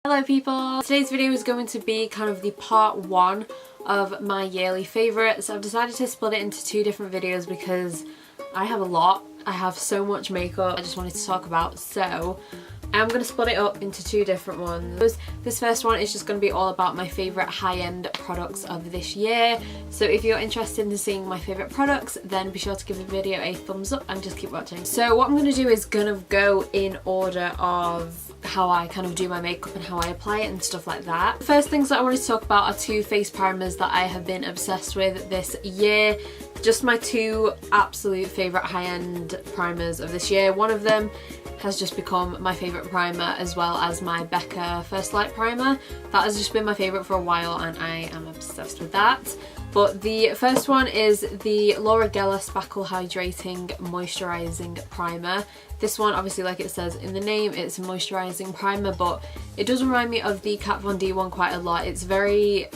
Hello people! Today's video is going to be kind of the part one of my yearly favourites. I've decided to split it into two different videos because I have a lot. I have so much makeup I just wanted to talk about, so I'm going to split it up into two different ones. This first one is just going to be all about my favourite high-end products of this year. So if you're interested in seeing my favourite products, then be sure to give the video a thumbs up and just keep watching. So what I'm going to do is kind of go in order of how I kind of do my makeup and how I apply it and stuff like that. The first things that I wanted to talk about are two face primers that I have been obsessed with this year. Just my two absolute favourite high-end primers of this year. One of them has just become my favourite primer, as well as my Becca First Light primer. That has just been my favourite for a while and I am obsessed with that. But the first one is the Laura Geller Spackle Hydrating Moisturising Primer. This one, obviously, like it says in the name, it's a moisturising primer, but it does remind me of the Kat Von D one quite a lot. It's very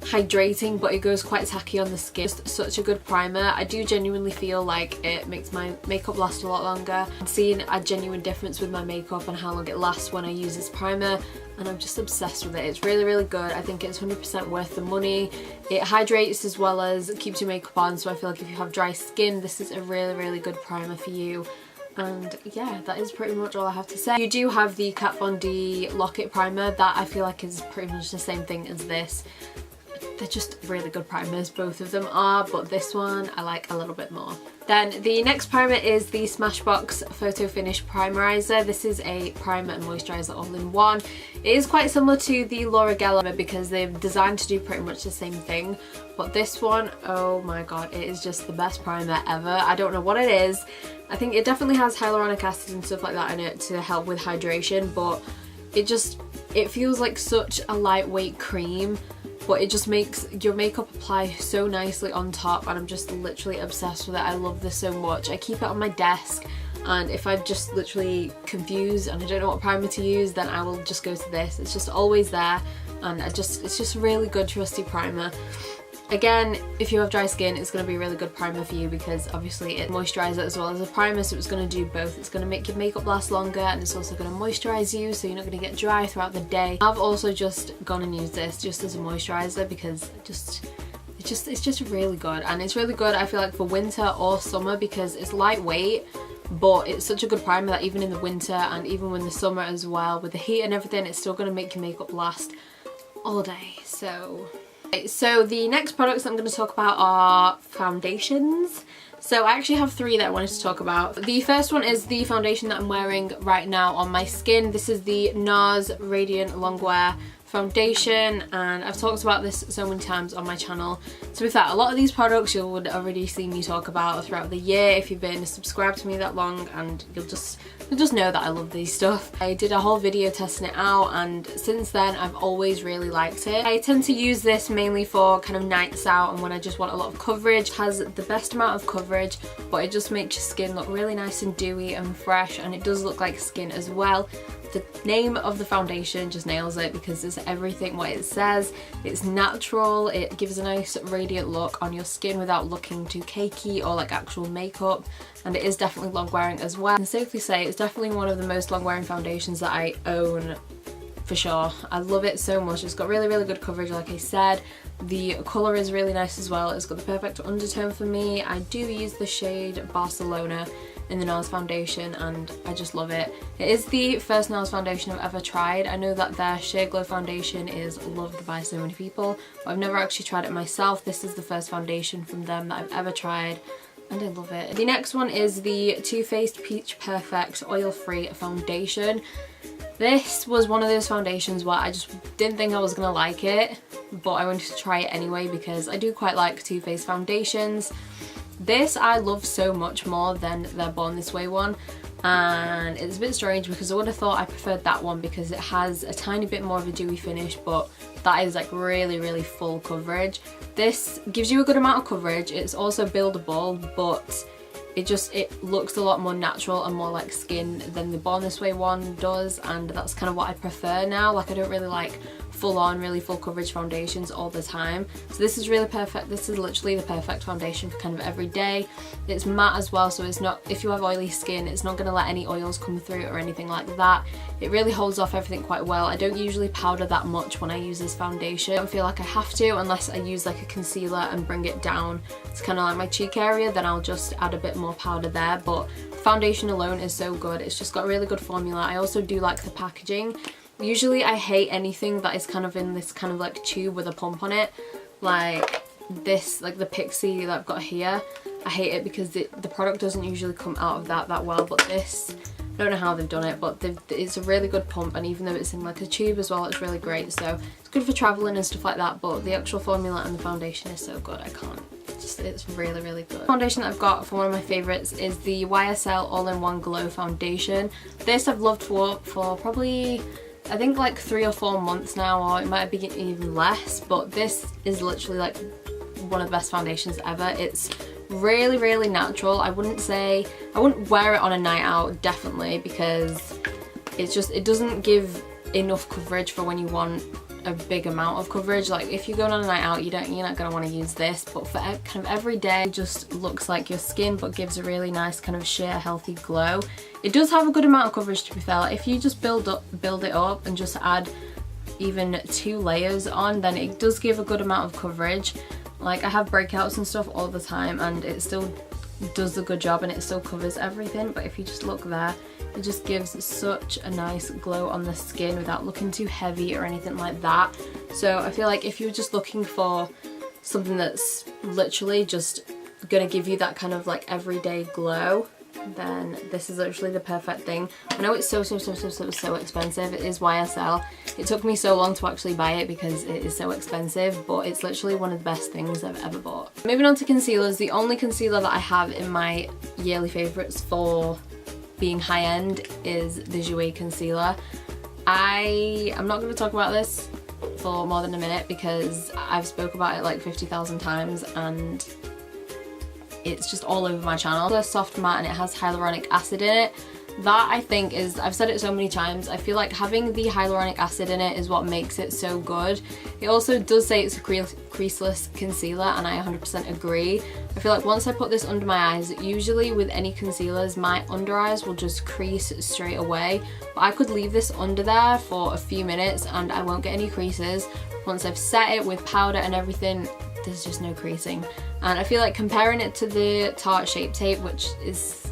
hydrating, but it goes quite tacky on the skin. Just such a good primer. I do genuinely feel like it makes my makeup last a lot longer. I'm seeing a genuine difference with my makeup and how long it lasts when I use this primer, and I'm just obsessed with it. It's really, really good. I think it's 100% worth the money. It hydrates as well as keeps your makeup on, so I feel like if you have dry skin, this is a really, really good primer for you. And yeah, that is pretty much all I have to say. You do have the Kat Von D Lock-It primer that I feel like is pretty much the same thing as this. They're just really good primers, both of them are, but this one I like a little bit more. Then the next primer is the Smashbox Photo Finish Primerizer. This is a primer and moisturiser all in one. It is quite similar to the Laura Geller because they're designed to do pretty much the same thing, but this one, oh my god, it is just the best primer ever. I don't know what it is. I think it definitely has hyaluronic acid and stuff like that in it to help with hydration, but it feels like such a lightweight cream, but it just makes your makeup apply so nicely on top, and I'm just literally obsessed with it. I love this so much. I keep it on my desk, and if I'm just literally confused and I don't know what primer to use, then I will just go to this. It's just always there, and it's just a really good trusty primer. Again, if you have dry skin, it's going to be a really good primer for you because obviously it moisturises as well as a primer, so it's going to do both. It's going to make your makeup last longer, and it's also going to moisturise you, so you're not going to get dry throughout the day. I've also just gone and used this just as a moisturiser because it's just really good, and it's really good I feel like for winter or summer because it's lightweight, but it's such a good primer that even in the winter and even in the summer as well, with the heat and everything, it's still going to make your makeup last all day. So the next products that I'm going to talk about are foundations. So I actually have three that I wanted to talk about. The first one is the foundation that I'm wearing right now on my skin. This is the Nars Radiant Longwear foundation, and I've talked about this so many times on my channel. To be fair, a lot of these products you would already see me talk about throughout the year if you've been subscribed to me that long, and you'll just know that I love these stuff. I did a whole video testing it out, and since then I've always really liked it. I tend to use this mainly for kind of nights out and when I just want a lot of coverage. It has the best amount of coverage, but it just makes your skin look really nice and dewy and fresh, and it does look like skin as well. The name of the foundation just nails it because it's everything what it says. It's natural, it gives a nice radiant look on your skin without looking too cakey or like actual makeup, and it is definitely long wearing as well. I can safely say it's definitely one of the most long wearing foundations that I own for sure. I love it so much. It's got really, really good coverage, like I said. The colour is really nice as well. It's got the perfect undertone for me. I do use the shade Barcelona in the Nars foundation, and I just love it. It is the first Nars foundation I've ever tried. I know that their Sheer Glow foundation is loved by so many people, but I've never actually tried it myself. This is the first foundation from them that I've ever tried, and I love it. The next one is the Too Faced Peach Perfect Oil Free Foundation. This was one of those foundations where I just didn't think I was gonna like it, but I wanted to try it anyway because I do quite like Too Faced foundations. This I love so much more than their Born This Way one, and it's a bit strange because I would have thought I preferred that one because it has a tiny bit more of a dewy finish, but that is like really, really full coverage. This gives you a good amount of coverage. It's also buildable, but it looks a lot more natural and more like skin than the Born This Way one does, and that's kind of what I prefer now. Like I don't really like really full coverage foundations all the time, so this is really perfect. This is literally the perfect foundation for kind of every day. It's matte as well, so it's not, if you have oily skin, it's not going to let any oils come through or anything like that. It really holds off everything quite well. I don't usually powder that much when I use this foundation. I don't feel like I have to unless I use like a concealer and bring it down to kind of like my cheek area, then I'll just add a bit more powder there. But foundation alone is so good. It's just got a really good formula. I also do like the packaging. Usually I hate anything that is kind of in this kind of like tube with a pump on it, like this, like the Pixie that I've got here. I hate it because the product doesn't usually come out of that well, but this, I don't know how they've done it, but it's a really good pump, and even though it's in like a tube as well, it's really great. So it's good for traveling and stuff like that, but the actual formula and the foundation is so good. I can't, it's really, really good. The foundation that I've got for one of my favourites is the YSL All-in-One Glow Foundation. This I've loved for probably, I think like 3 or 4 months now, or it might be even less, but this is literally like one of the best foundations ever. It's really, really natural. I wouldn't wear it on a night out, definitely, because it doesn't give enough coverage for when you want a big amount of coverage. Like if you're going on a night out, you're not going to want to use this, but for kind of every day, it just looks like your skin but gives a really nice kind of sheer healthy glow. It does have a good amount of coverage, to be fair. Like if you just build it up and just add even 2 layers on, then it does give a good amount of coverage. Like I have breakouts and stuff all the time, and it still does a good job and it still covers everything. But if you just look there, it just gives such a nice glow on the skin without looking too heavy or anything like that. So I feel like if you're just looking for something that's literally just gonna give you that kind of like everyday glow, then this is literally the perfect thing. I know it's so expensive. It is YSL. It took me so long to actually buy it because it is so expensive, but it's literally one of the best things I've ever bought. Moving on to concealers, the only concealer that I have in my yearly favourites for being high-end is the Jouer concealer. I'm not going to talk about this for more than a minute because I've spoke about it like 50,000 times and it's just all over my channel. It's a soft matte and it has hyaluronic acid in it. That I think is, I've said it so many times, I feel like having the hyaluronic acid in it is what makes it so good. It also does say it's a creaseless concealer, and I 100% agree. I feel like once I put this under my eyes, usually with any concealers, my under eyes will just crease straight away. But I could leave this under there for a few minutes and I won't get any creases. Once I've set it with powder and everything, there's just no creasing. And I feel like comparing it to the Tarte Shape Tape, which is,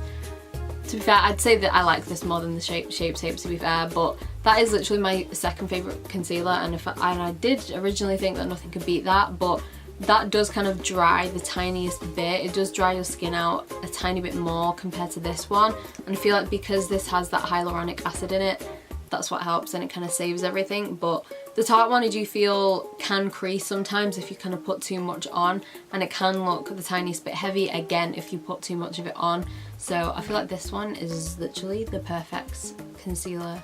to be fair, I'd say that I like this more than the Shape Tape, to be fair, but that is literally my second favourite concealer, and I did originally think that nothing could beat that, but that does kind of dry the tiniest bit. It does dry your skin out a tiny bit more compared to this one, and I feel like because this has that hyaluronic acid in it, that's what helps and it kind of saves everything. But the Tarte one, I do feel can crease sometimes if you kind of put too much on, and it can look the tiniest bit heavy again if you put too much of it on. So I feel like this one is literally the perfect concealer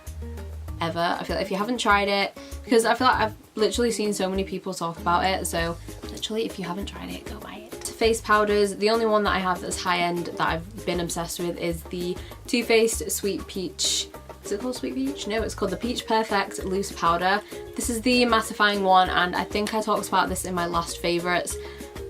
ever. I feel like if you haven't tried it, because I feel like I've literally seen so many people talk about it, so literally if you haven't tried it, go buy it. Face powders, the only one that I have that's high-end that I've been obsessed with is the Too Faced Sweet Peach. Is it called Sweet Peach? No, it's called the Peach Perfect Loose Powder. This is the mattifying one, and I think I talked about this in my last favourites.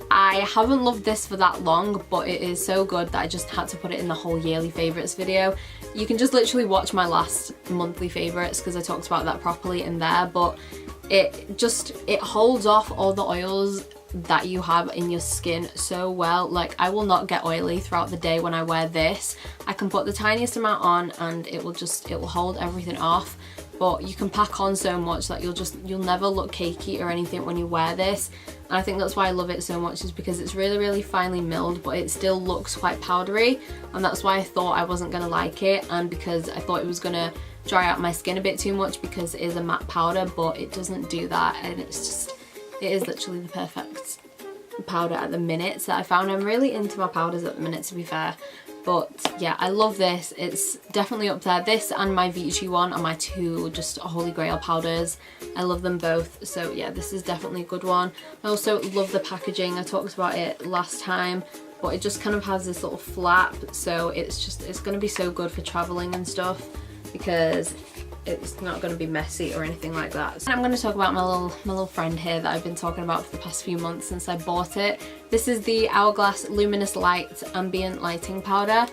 I haven't loved this for that long, but it is so good that I just had to put it in the whole yearly favourites video. You can just literally watch my last monthly favourites because I talked about that properly in there, but it holds off all the oils that you have in your skin so well. Like, I will not get oily throughout the day when I wear this. I can put the tiniest amount on and it will hold everything off, but you can pack on so much that you'll never look cakey or anything when you wear this. And I think that's why I love it so much, is because it's really, really finely milled, but it still looks quite powdery, and that's why I thought I wasn't gonna like it, and because I thought it was gonna dry out my skin a bit too much because it is a matte powder, but it doesn't do that, and it is literally the perfect powder at the minute. So I found I'm really into my powders at the minute, to be fair. But yeah, I love this. It's definitely up there. This and my Vichy one are my two just holy grail powders. I love them both. So yeah, this is definitely a good one. I also love the packaging. I talked about it last time. but it just kind of has this little flap, so it's going to be so good for traveling and stuff because it's not going to be messy or anything like that. So I'm going to talk about my little friend here that I've been talking about for the past few months since I bought it. This is the Hourglass Luminous Light Ambient Lighting Powder.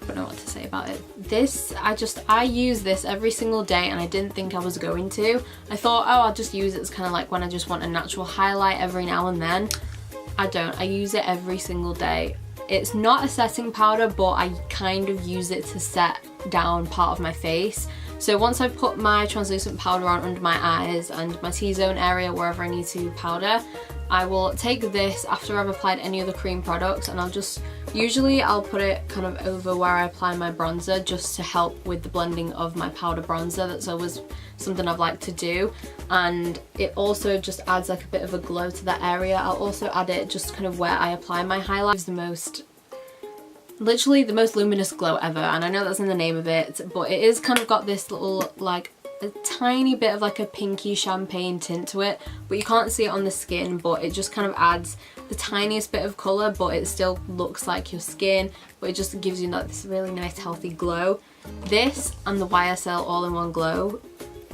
I don't know what to say about it. This, I use this every single day, and I didn't think I was going to. I thought, oh, I'll just use it as kind of like when I just want a natural highlight every now and then. I don't. I use it every single day. It's not a setting powder, but I kind of use it to set down part of my face. So once I put my translucent powder on under my eyes and my T-zone area, wherever I need to powder, I will take this after I've applied any other cream products, and usually I'll put it kind of over where I apply my bronzer just to help with the blending of my powder bronzer. That's always something I've liked to do, and it also just adds like a bit of a glow to that area. I'll also add it just kind of where I apply my highlights. Literally the most luminous glow ever, and I know that's in the name of it, but it is kind of got this little like a tiny bit of like a pinky champagne tint to it, but you can't see it on the skin, but it just kind of adds the tiniest bit of colour, but it still looks like your skin, but it just gives you like this really nice healthy glow. This and the YSL all-in-one glow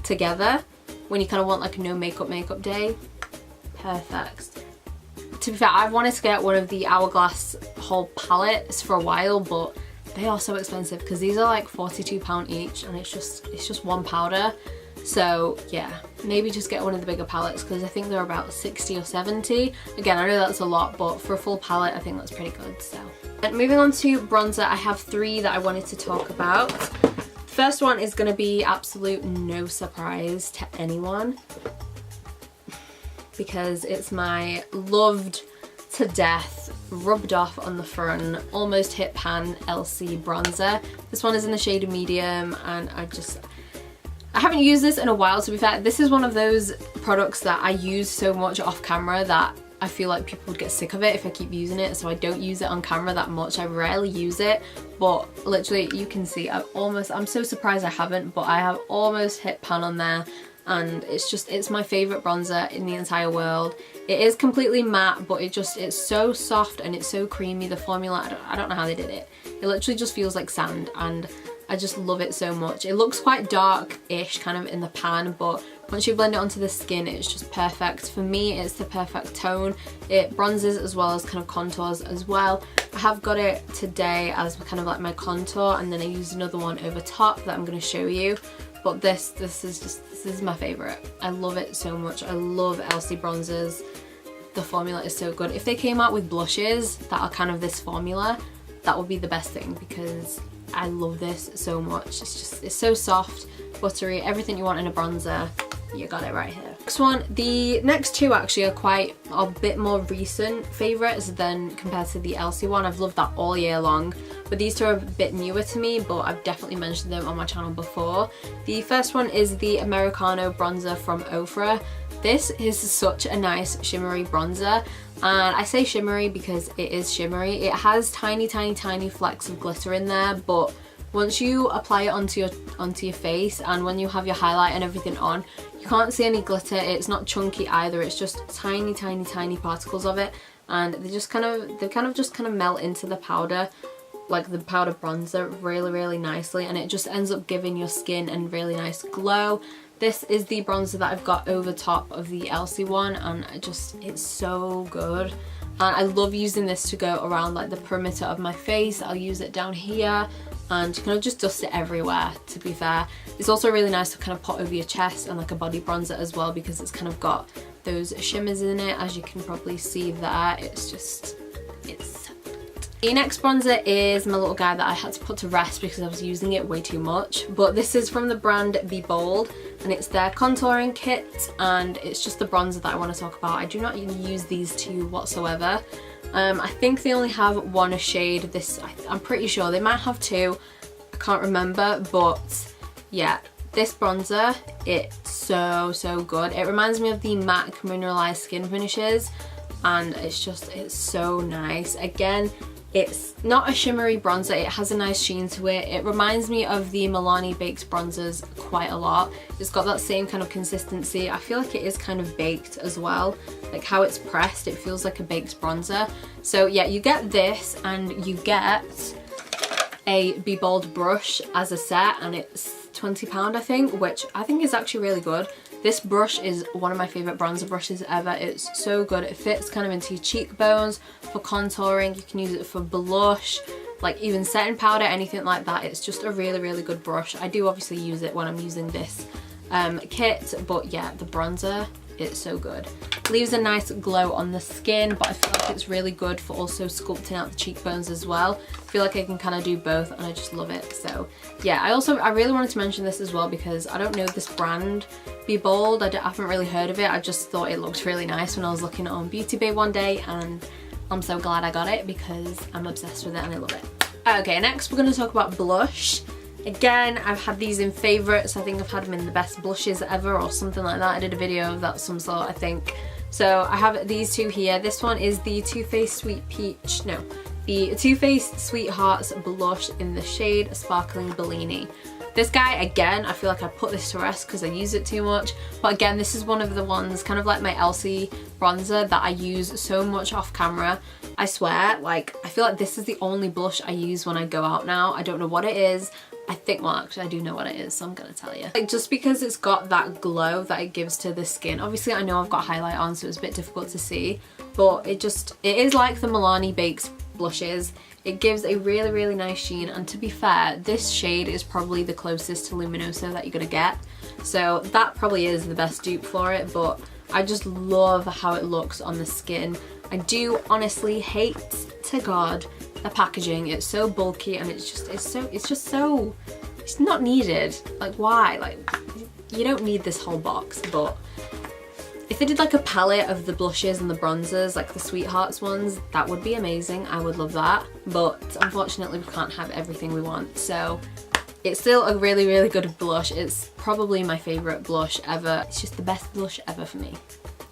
together, when you kind of want like a no makeup day, perfect. To be fair, I've wanted to get one of the Hourglass whole palettes for a while, but they are so expensive because these are like £42 each, and it's just one powder. So yeah, maybe just get one of the bigger palettes because I think they're about 60 or 70. Again, I know that's a lot, but for a full palette I think that's pretty good. So, and moving on to bronzer, I have 3 that I wanted to talk about. The first one is going to be absolute no surprise to anyone because it's my loved to death, rubbed off on the front, almost hit pan LC bronzer. This one is in the shade medium, and I haven't used this in a while, to be fair. This is one of those products that I use so much off camera that I feel like people would get sick of it if I keep using it, so I don't use it on camera that much. I rarely use it, but literally you can see I'm so surprised I haven't, but I have almost hit pan on there, and it's my favourite bronzer in the entire world. It is completely matte, but it's so soft and it's so creamy. The formula, I don't know how they did it. It literally just feels like sand, and I just love it so much. It looks quite dark-ish kind of in the pan, but once you blend it onto the skin, it's just perfect. For me, it's the perfect tone. It bronzes as well as kind of contours as well. I have got it today as kind of like my contour, and then I used another one over top that I'm going to show you. But this is my favourite. I love it so much. I love LC bronzers. The formula is so good. If they came out with blushes that are kind of this formula, that would be the best thing because I love this so much. It's so soft, buttery, everything you want in a bronzer. You got it right here. Next one, the next 2 actually are a bit more recent favourites than compared to the LC one. I've loved that all year long, but these 2 are a bit newer to me, but I've definitely mentioned them on my channel before. The first one is the Americano bronzer from Ofra. This is such a nice shimmery bronzer, and I say shimmery because it is shimmery. It has tiny flecks of glitter in there, but once you apply it onto your face, and when you have your highlight and everything on, you can't see any glitter. It's not chunky either. It's just tiny particles of it, and they just melt into the powder, like the powder bronzer, really nicely, and it just ends up giving your skin a really nice glow. This is the bronzer that I've got over top of the LC one, and it's so good. And I love using this to go around like the perimeter of my face. I'll use it down here and kind of just dust it everywhere, to be fair. It's also really nice to kind of put over your chest and like a body bronzer as well, because it's kind of got those shimmers in it, as you can probably see there. It's the next bronzer is my little guy that I had to put to rest because I was using it way too much, but this is from the brand Be Bold, and it's their contouring kit, and it's just the bronzer that I want to talk about. I do not use these 2 whatsoever. I think they only have 1 shade. I'm pretty sure they might have 2, I can't remember, but yeah, this bronzer, it's so good. It reminds me of the MAC mineralized skin finishes, and it's so nice. Again, It's not a shimmery bronzer, it has a nice sheen to it. It reminds me of the Milani Baked bronzers quite a lot. It's got that same kind of consistency. I feel like it is kind of baked as well. Like how it's pressed, it feels like a baked bronzer. So yeah, you get this and you get a Be Bold brush as a set, and it's £20 I think, which I think is actually really good. This brush is one of my favourite bronzer brushes ever. It's so good. It fits kind of into your cheekbones for contouring. You can use it for blush, like even setting powder, anything like that. It's just a really, really good brush. I do obviously use it when I'm using this kit, but yeah, the bronzer, it's so good. Leaves a nice glow on the skin, but I feel like it's really good for also sculpting out the cheekbones as well. I feel like I can kind of do both and I just love it. So yeah, I really wanted to mention this as well because I don't know this brand, Be Bold. I haven't really heard of it. I just thought it looked really nice when I was looking on Beauty Bay one day, and I'm so glad I got it because I'm obsessed with it and I love it. Okay, next we're going to talk about blush. Again, I've had these in favourites. I think I've had them in the best blushes ever or something like that. I did a video of that some sort, I think. So I have these two here. This one is the Too Faced Sweet Peach, no, the Too Faced Sweethearts blush in the shade Sparkling Bellini. This guy, again, I feel like I put this to rest because I use it too much. But again, this is one of the ones, kind of like my Elsie bronzer, that I use so much off camera. I swear, like, I feel like this is the only blush I use when I go out now. I don't know what it is. I think, well actually I do know what it is, so I'm gonna tell you. Like, just because it's got that glow that it gives to the skin. Obviously I know I've got highlight on, so it's a bit difficult to see, but it is like the Milani Baked blushes. It gives a really, really nice sheen, and to be fair, this shade is probably the closest to Luminoso that you're gonna get. So that probably is the best dupe for it, but I just love how it looks on the skin. I do honestly hate to God the packaging. It's so bulky and it's not needed. Like, why? Like, you don't need this whole box. But if they did like a palette of the blushes and the bronzers, like the Sweethearts ones, that would be amazing. I would love that, but unfortunately we can't have everything we want. So it's still a really, really good blush. It's probably my favourite blush ever. It's just the best blush ever for me.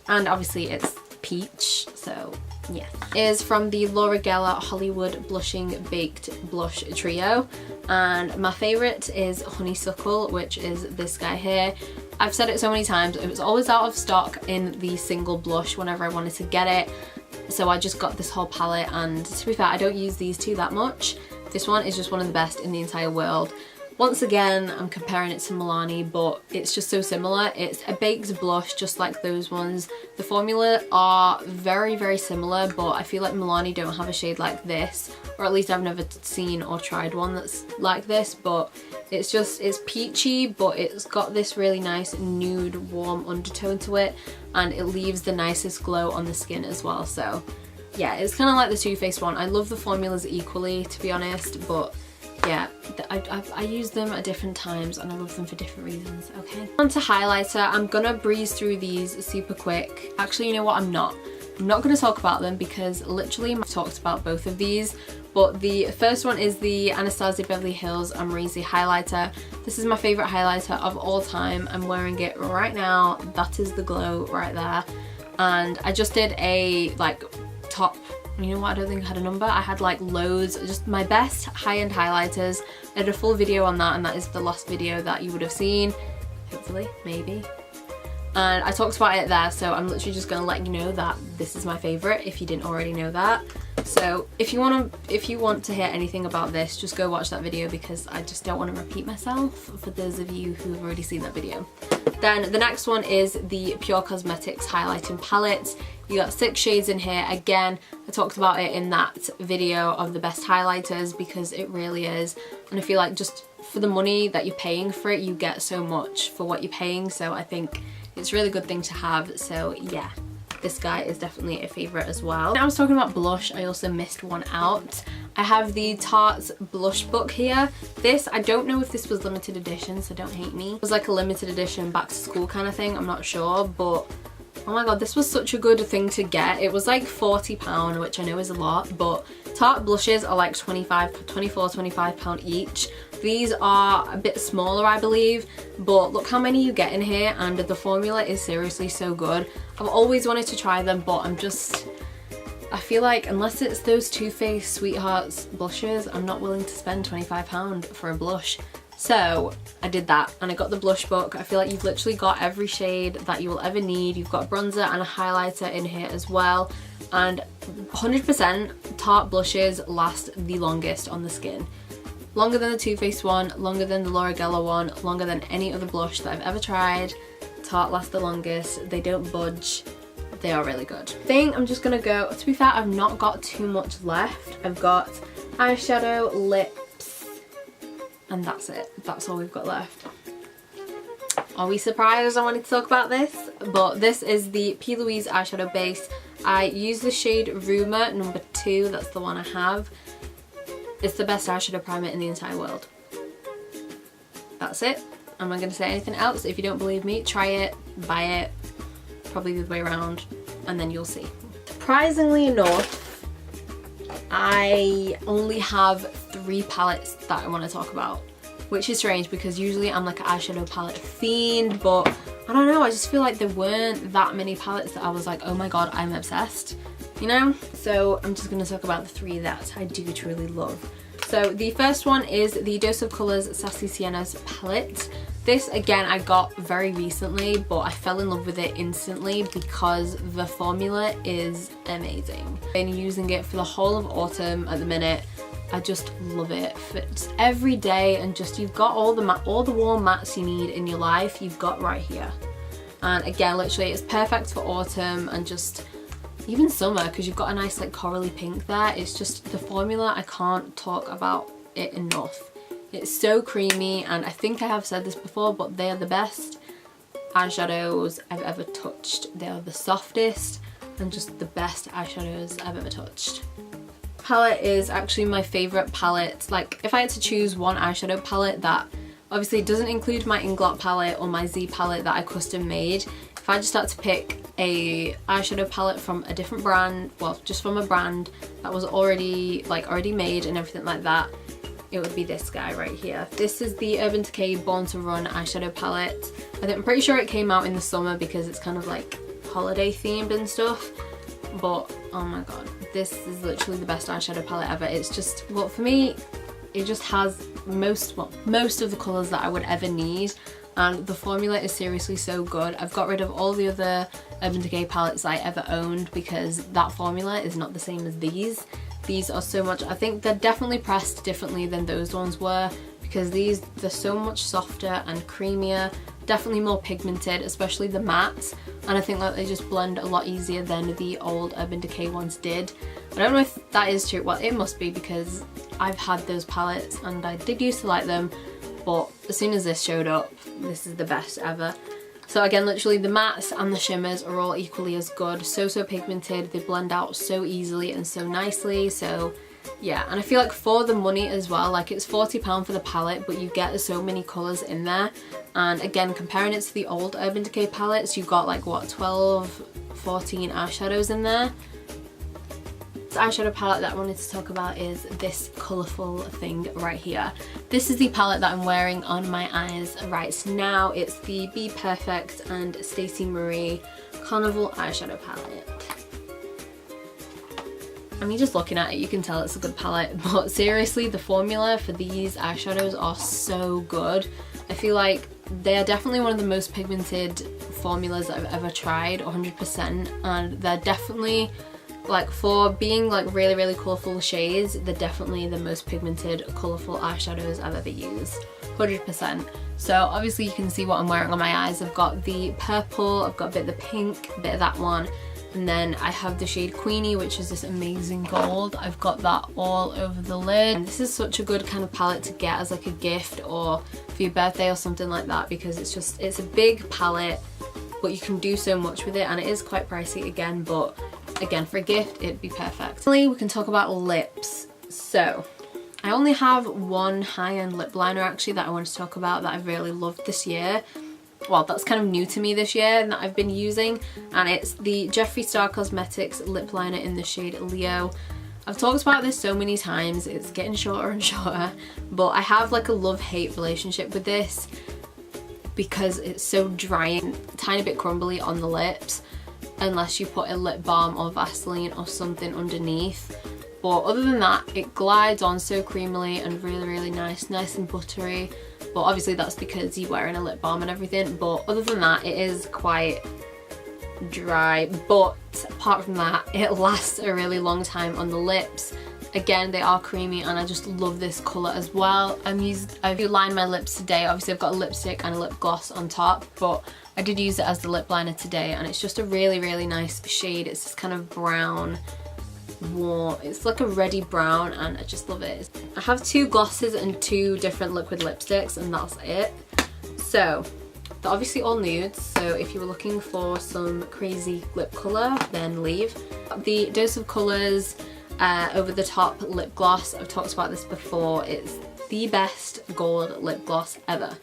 And obviously it's peach, so yeah. It is from the Laura Geller Hollywood Blushing Baked Blush Trio, and my favourite is Honeysuckle, which is this guy here. I've said it so many times, it was always out of stock in the single blush whenever I wanted to get it, so I just got this whole palette, and to be fair, I don't use these two that much. This one is just one of the best in the entire world. Once again, I'm comparing it to Milani, but it's just so similar. It's a baked blush just like those ones. The formula are very, very similar, but I feel like Milani don't have a shade like this, or at least I've never seen or tried one that's like this, but it's peachy, but it's got this really nice nude warm undertone to it, and it leaves the nicest glow on the skin as well. So yeah, it's kind of like the Too Faced one. I love the formulas equally, to be honest, but yeah, I use them at different times and I love them for different reasons, okay? On to highlighter. I'm gonna breeze through these super quick. Actually, you know what, I'm not gonna talk about them because literally I've talked about both of these, but the first one is the Anastasia Beverly Hills Amrezy highlighter. This is my favourite highlighter of all time. I'm wearing it right now. That is the glow right there. And I just did a like top, you know what, I don't think I had a number. I had like loads, just my best high-end highlighters. I did a full video on that, and that is the last video that you would have seen, hopefully, maybe. And I talked about it there, so I'm literally just gonna let you know that this is my favourite if you didn't already know that. So if you want to hear anything about this, just go watch that video because I just don't want to repeat myself for those of you who have already seen that video. Then the next one is the Pure Cosmetics Highlighting Palette. You got 6 shades in here. Again, I talked about it in that video of the best highlighters because it really is. And I feel like just for the money that you're paying for it, you get so much for what you're paying. So I think it's a really good thing to have. So yeah, this guy is definitely a favourite as well. When I was talking about blush, I also missed one out. I have the Tarte's blush book here. This, I don't know if this was limited edition, so don't hate me. It was like a limited edition back to school kind of thing, I'm not sure, but oh my god, this was such a good thing to get. It was like £40, which I know is a lot, but Tarte blushes are like £25 each. These are a bit smaller, I believe, but look how many you get in here, and the formula is seriously so good. I've always wanted to try them, but I feel like unless it's those Too Faced Sweethearts blushes, I'm not willing to spend £25 for a blush. So I did that and I got the blush book. I feel like you've literally got every shade that you will ever need. You've got a bronzer and a highlighter in here as well. And 100% Tarte blushes last the longest on the skin. Longer than the Too Faced one, longer than the Laura Geller one, longer than any other blush that I've ever tried. Tarte lasts the longest. They don't budge. They are really good. I think I'm just gonna go, to be fair, I've not got too much left. I've got eyeshadow, lips, and that's it. That's all we've got left. Are we surprised I wanted to talk about this? But this is the P. Louise eyeshadow base. I use the shade Rumour number 2. That's the one I have. It's the best eyeshadow primer in the entire world. That's it. I'm not going to say anything else. If you don't believe me, try it, buy it, probably the other way around, and then you'll see. Surprisingly enough, I only have 3 palettes that I want to talk about, which is strange because usually I'm like an eyeshadow palette fiend, but I don't know, I just feel like there weren't that many palettes that I was like, oh my god, I'm obsessed, you know? So I'm just going to talk about the 3 that I do truly love. So the first one is the Dose of Colours Sassy Siennas palette. This again I got very recently, but I fell in love with it instantly because the formula is amazing. I've been using it for the whole of autumn at the minute. I just love it for just every day, and just you've got all the warm mattes you need in your life, you've got right here. And again, literally it's perfect for autumn and just even summer because you've got a nice like corally pink there. It's just the formula, I can't talk about it enough. It's so creamy, and I think I have said this before, but they are the best eyeshadows I've ever touched. They are the softest and just the best eyeshadows I've ever touched. Palette is actually my favourite palette. Like if I had to choose one eyeshadow palette that obviously doesn't include my Inglot palette or my Z palette that I custom made, if I just had to pick a eyeshadow palette from a different brand, well just from a brand that was already made and everything like that, it would be this guy right here. This is the Urban Decay Born to Run eyeshadow palette. I'm pretty sure it came out in the summer because it's kind of like holiday themed and stuff, but oh my god, this is literally the best eyeshadow palette ever. It's just, well for me, it just has most of the colours that I would ever need, and the formula is seriously so good. I've got rid of all the other Urban Decay palettes I ever owned because that formula is not the same as these. These are so much, I think they're definitely pressed differently than those ones were, because they're so much softer and creamier, definitely more pigmented, especially the mattes, and I think that they just blend a lot easier than the old Urban Decay ones did. I don't know if that is true, well it must be because I've had those palettes and I did used to like them, but as soon as this showed up, this is the best ever. So again, literally the mattes and the shimmers are all equally as good, so pigmented, they blend out so easily and so nicely, so yeah. And I feel like for the money as well, like it's £40 for the palette, but you get so many colours in there, and again comparing it to the old Urban Decay palettes, you've got like what, 12, 14 eyeshadows in there. The eyeshadow palette that I wanted to talk about is this colourful thing right here. This is the palette that I'm wearing on my eyes right now. It's the Be Perfect and Stacey Marie Carnival eyeshadow palette. I mean, just looking at it you can tell it's a good palette, but seriously the formula for these eyeshadows are so good. I feel like they are definitely one of the most pigmented formulas that I've ever tried, 100%, and they're definitely, like for being like really colourful shades, they're definitely the most pigmented colourful eyeshadows I've ever used, 100%. So obviously you can see what I'm wearing on my eyes. I've got the purple, I've got a bit of the pink, a bit of that one, and then I have the shade Queenie, which is this amazing gold. I've got that all over the lid, and this is such a good kind of palette to get as like a gift or for your birthday or something like that, because it's a big palette but you can do so much with it, and it is quite pricey again, but again for a gift it'd be perfect. Finally, we can talk about lips. So I only have one high-end lip liner actually that I want to talk about that I've really loved this year. Well, that's kind of new to me this year and that I've been using, and it's the Jeffree Star Cosmetics lip liner in the shade Leo. I've talked about this so many times, it's getting shorter and shorter, but I have like a love-hate relationship with this because it's so dry and a tiny bit crumbly on the lips. unless you put a lip balm or Vaseline or something underneath. But other than that, it glides on so creamily and really nice and buttery. But obviously that's because you're wearing a lip balm and everything. But other than that, it is quite dry. But apart from that, it lasts a really long time on the lips. Again, they are creamy and I just love this colour as well. I've lined my lips today. Obviously I've got a lipstick and a lip gloss on top, but I did use it as the lip liner today, and it's just a really nice shade. It's this kind of brown, warm, it's like a reddy brown, and I just love it. I have 2 glosses and 2 different liquid lipsticks, and that's it. So they're obviously all nudes, so if you were looking for some crazy lip colour, then leave. The Dose of Colours over the top lip gloss, I've talked about this before, it's the best gold lip gloss ever.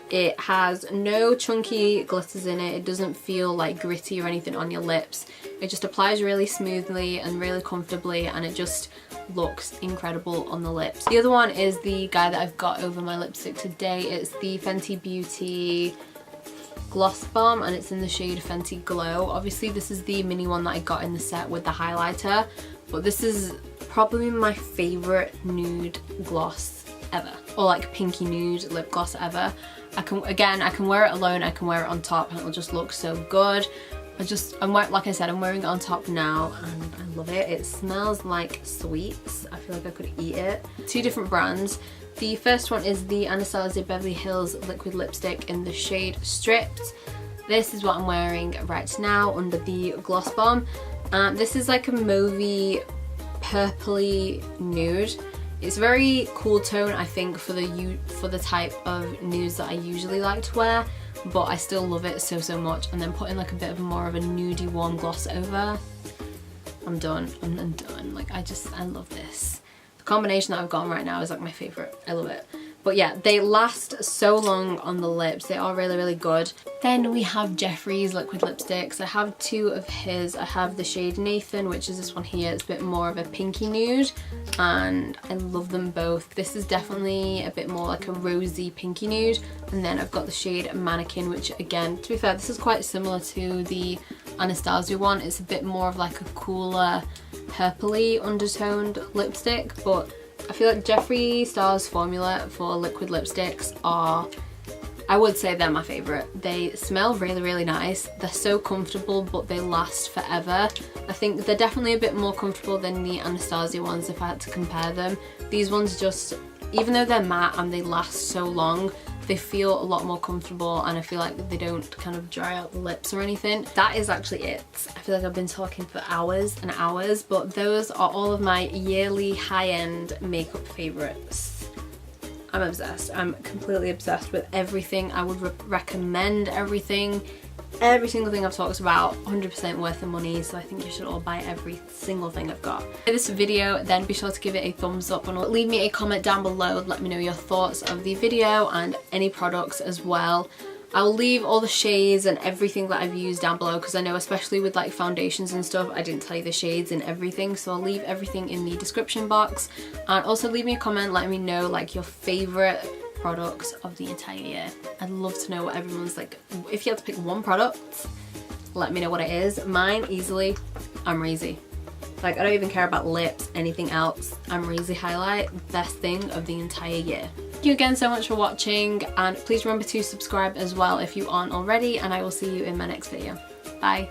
It has no chunky glitters in it, it doesn't feel like gritty or anything on your lips. It just applies really smoothly and really comfortably, and it just looks incredible on the lips. The other one is the guy that I've got over my lipstick today. It's the Fenty Beauty Gloss Bomb, and it's in the shade Fenty Glow. Obviously this is the mini one that I got in the set with the highlighter, but this is probably my favourite nude gloss ever, or like pinky nude lip gloss ever. I can wear it alone, I can wear it on top, and it'll just look so good. Like I said, I'm wearing it on top now and I love it. It smells like sweets. I feel like I could eat it. 2 different brands. The first one is the Anastasia Beverly Hills liquid lipstick in the shade Stripped. This is what I'm wearing right now under the Gloss Bomb. This is like a mauvey purpley nude. It's a very cool tone, I think, for the type of nudes that I usually like to wear, but I still love it so much. And then putting like a bit of more of a nudie warm gloss over, I'm done. I'm done. Like I love this. The combination that I've got on right now is like my favourite. I love it. But yeah, they last so long on the lips. They are really good. Then we have Jeffree's liquid lipsticks. I have 2 of his. I have the shade Nathan, which is this one here. It's a bit more of a pinky nude, and I love them both. This is definitely a bit more like a rosy pinky nude. And then I've got the shade Mannequin, which again, to be fair, this is quite similar to the Anastasia one. It's a bit more of like a cooler purpley undertoned lipstick, but I feel like Jeffree Star's formula for liquid lipsticks are, I would say they're my favourite. They smell really nice, they're so comfortable, but they last forever. I think they're definitely a bit more comfortable than the Anastasia ones if I had to compare them. These ones just, even though they're matte and they last so long, they feel a lot more comfortable, and I feel like they don't kind of dry out the lips or anything. That is actually it. I feel like I've been talking for hours and hours, but those are all of my yearly high-end makeup favourites. I'm obsessed. I'm completely obsessed with everything. I would recommend everything. Every single thing I've talked about, 100% worth the money, so I think you should all buy every single thing I've got. If this video, then be sure to give it a thumbs up and leave me a comment down below. Let me know your thoughts of the video and any products as well. I'll leave all the shades and everything that I've used down below, because I know especially with like foundations and stuff, I didn't tell you the shades and everything, so I'll leave everything in the description box. And also leave me a comment letting me know like your favourite products of the entire year. I'd love to know what everyone's like. If you had to pick one product, let me know what it is. Mine, easily, Amrezy. Like, I don't even care about lips, anything else. Amrezy highlight, best thing of the entire year. Thank you again so much for watching, and please remember to subscribe as well if you aren't already, and I will see you in my next video. Bye.